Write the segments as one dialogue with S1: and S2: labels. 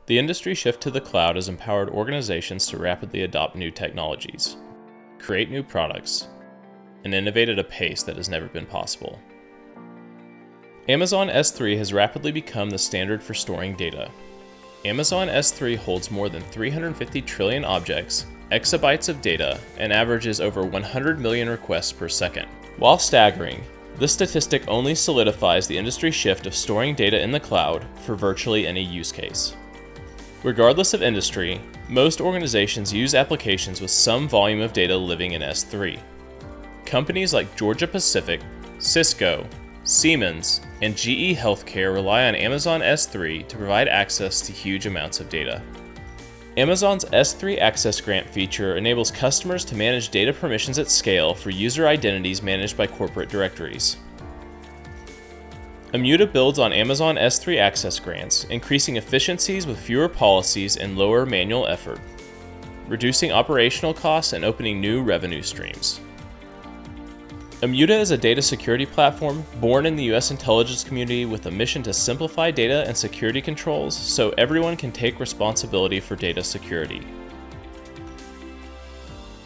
S1: The industry shift to the cloud has empowered organizations to rapidly adopt new technologies, create new products, and innovate at a pace that has never been possible. Amazon S3 has rapidly become the standard for storing data. Amazon S3 holds more than 350 trillion objects, exabytes of data, and averages over 100 million requests per second. While staggering, this statistic only solidifies the industry shift of storing data in the cloud for virtually any use case. Regardless of industry, most organizations use applications with some volume of data living in S3. Companies like Georgia Pacific, Cisco, Siemens, and GE Healthcare rely on Amazon S3 to provide access to huge amounts of data. Amazon's S3 Access Grant feature enables customers to manage data permissions at scale for user identities managed by corporate directories. Immuta builds on Amazon S3 Access Grants, increasing efficiencies with fewer policies and lower manual effort, reducing operational costs and opening new revenue streams. Immuta is a data security platform born in the US intelligence community with a mission to simplify data and security controls so everyone can take responsibility for data security.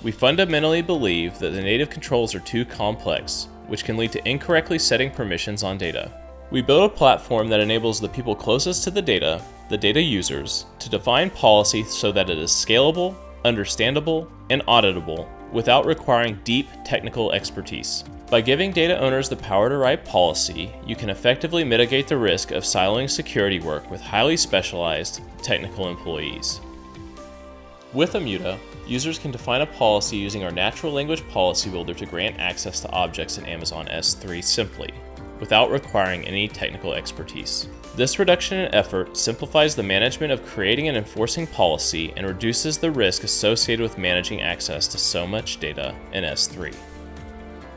S1: We fundamentally believe that the native controls are too complex, which can lead to incorrectly setting permissions on data. We build a platform that enables the people closest to the data users, to define policy so that it is scalable, understandable, and auditable without requiring deep technical expertise. By giving data owners the power to write policy, you can effectively mitigate the risk of siloing security work with highly specialized technical employees. With Immuta, users can define a policy using our natural language policy builder to grant access to objects in Amazon S3 simply, without requiring any technical expertise. This reduction in effort simplifies the management of creating and enforcing policy and reduces the risk associated with managing access to so much data in S3.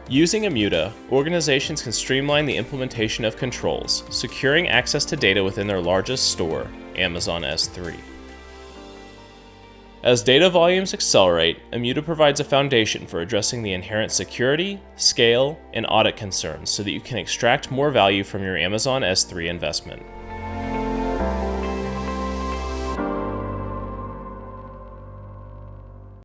S1: Using Immuta, organizations can streamline the implementation of controls, securing access to data within their largest store, Amazon S3. As data volumes accelerate, Immuta provides a foundation for addressing the inherent security, scale, and audit concerns so that you can extract more value from your Amazon S3 investment.